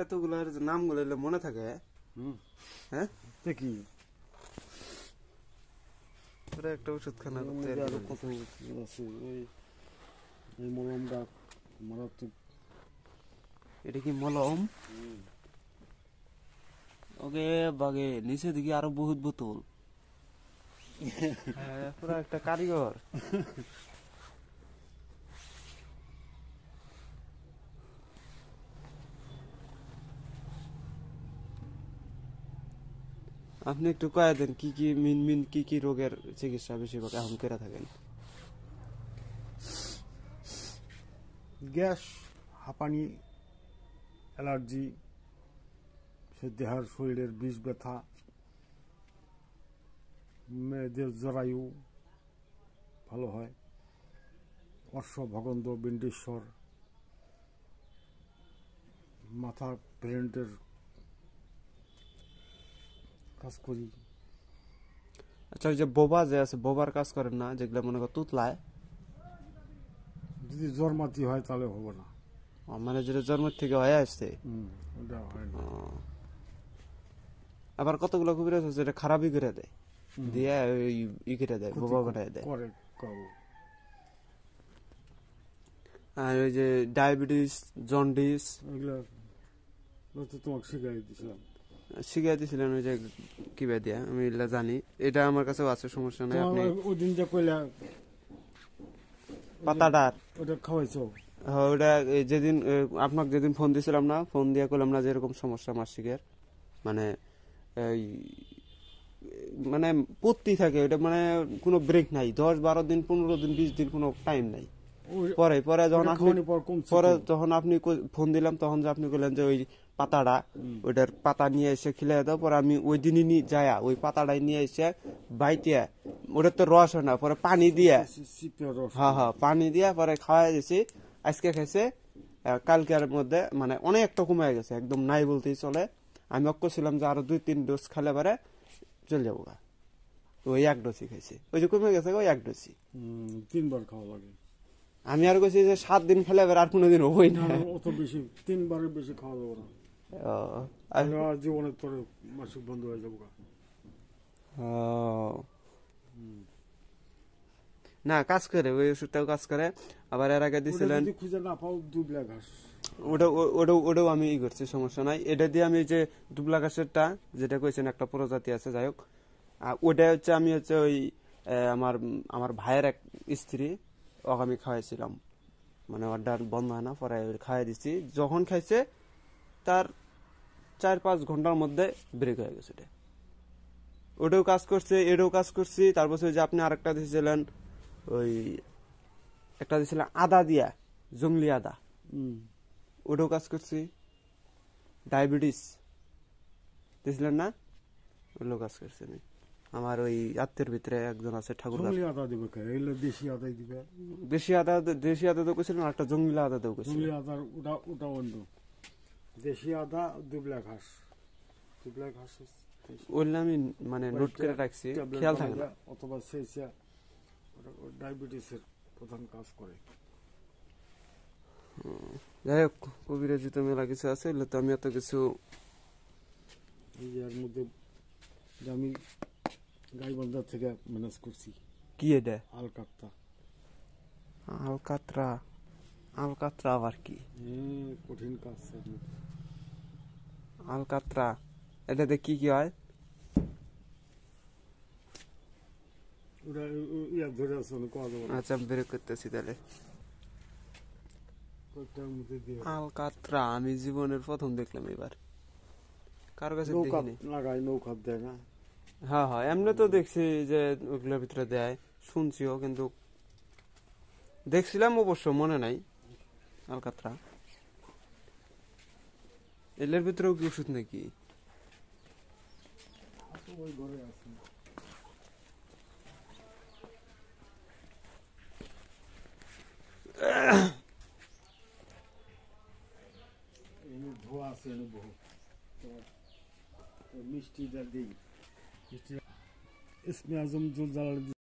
এতগুলার নামগুলো মনে থাকে? হ্যাঁ কি একটা ওষুধ খানা করতে আরো কত আছে। এই মলমটা মারাত্মক। এটা কি মলম? ওকে বাগে নিচে দিকে আরো বহুত বোতল। হ্যাঁ পুরা একটা কারিগর। আপনি একটু কয়ে দেন কি কি মিন কি কি রোগের চিকিৎসা বেশিরভাগ এখন করে থাকেন? গ্যাস, হাঁপানি, অ্যালার্জি, দেহের শরীরের বিষ ব্যথা, মেয়েদের জরায়ু ভালো হয়, অশ্ব ভগন্দ বিন্দেশ্বর, মাথা ব্রেনের কাজ করি। আচ্ছা ওই যে বোবা যে আছে বোবার কাজ করেন না, যেগুলো মনে কর তুতলায়? যদি জন্মাতি হয় তাহলে হবে না। মানে যেটা জন্মের থেকে হয়ে আসছে ওটা হয় না। আবার কতগুলো কবিরাজ আছে যেটা খারাপই করে দেয়, দিয়ে ই করে দেয়, বোবা বানায় দেয়। আর ওই যে ডায়াবেটিস, জন্ডিস, এগুলো তো তোমাকে শিখাই দিয়েছিলাম। শিখিয়ে দিয়েছিলেন ওই যে কি দিয়া, আমি এগুলা জানি, এটা আমার কাছেও আছে, সমস্যা নাই। আপনি ওই দিন যে কইলা পাতাটার ওটা খাওয়াইছো? ওটা যেদিন আপনাকে যেদিন ফোন দিয়েছিলাম না, ফোন দিয়ে করলাম না যে এরকম সমস্যা মাসিকের, মানে মানে পড়তে থাকে ওটা, মানে কোনো ব্রেক নাই, 10-12 দিন 15 দিন 20 দিন কোনো টাইম নাই। পরে পরে যখন আপনি ফোন দিলাম তখন যে আপনি বললেন যে ওই পাতাটা, ওইটার পাতা নিয়ে এসে খিলে দাও, পরে আমি ওই দিনই যায়া ওই পাতাটাই নিয়ে এসে বাইতে, ওটার তো রস হয় না, পরে পানি দিয়ে, হ্যাঁ পানি দিয়ে পরে খাওয়াই দিয়েছি। আজকে খাইছে, কালকের মধ্যে মানে অনেকটা কমে গেছে, একদম নাই বলতেই চলে। আমি ছিলাম যে আরো 2-3 ডোজ খেলে পরে চলে যাবো। ওই 1 ডোজই খাইছে, ওই যে কমে গেছে ওই 1 ডোজই। 3 বার খাওয়া লাগে। আমি আর কইছি যে 7 দিন খেলে আর কোনোদিন হবই না। অত বেশি 3 বারের বেশি খাওয়া যাবে না। জীবনের তোর মাসিক বন্ধ হয়ে যাবো। না কাজ করে, ওই ওষুধটাও কাজ করে। আবার এর আগে দিছিলেন খুঁজে না পাও দুবলা ঘাস, ওটাও আমি ই করছি, সমস্যা নাই। এটা দিয়ে আমি যে দুবলা ঘাসেরটা যেটা কইছেন একটা প্রজাতি আছে, যাই হোক, ওটা হচ্ছে আমি হচ্ছে ওই আমার ভাইয়ের এক স্ত্রী, ওকে আমি খাওয়াইছিলাম, মানে অর্ডার বন্ধ হয় না, পরে খাওয়াই দিচ্ছি। যখন খাইছে তার 4-5 ঘন্টার মধ্যে ব্রেক হয়ে গেছে। ওটাও কাজ করছে, এটাও কাজ করছি। তারপর যে আপনি আরেকটা দিয়েছিলেন, ওই একটা দিয়েছিলেন আদা দিয়া, জঙ্গলি আদা, ওটাও কাজ করছি। ডায়াবেটিস দিয়েছিলেন না, ওগুলো কাজ করছে। আমার ওই আত্মের ভিতরে একজন আছে ঠাকুর, দেশি আদা তো কইছিলেন, একটা জঙ্গলি আদা দেও কইছিলেন। ওটা অন্য দেশি আদা, দুবলা ঘাস ওইগুলো আমি মানে নোট করে রাখছি, খেয়াল থাকে না। অথবা ডায়াবেটিসের প্রধান কাজ করে। যাই হোক, কবিরাজি তো মেলা কিছু আছে, এগুলো তো আমি এত কিছু। এর মধ্যে আমি গাইবান্ধার থেকে ম্যানেজ করছি। কি এটা? আলকাতরা আবার কি? কঠিন কাজ। আলকাতরা, এটাতে কি কি হয়? আচ্ছা বের করতেছি তাহলে। আলকাতরা আমি জীবনের প্রথম দেখলাম এবার, কারো কাছে দেখিনি। নৌকা দেয় না? হ্যাঁ এমনি তো দেখছি যে ওগুলোর ভিতরে দেয়, শুনছিও, কিন্তু দেখছিলাম অবশ্য মনে নাই। আলকাতরা এলের ভিতরেও কি ওষুধ নাকি? ধোয়া আছে মিষ্টিটা দিই, ইসমে আজম জল জ্বালানি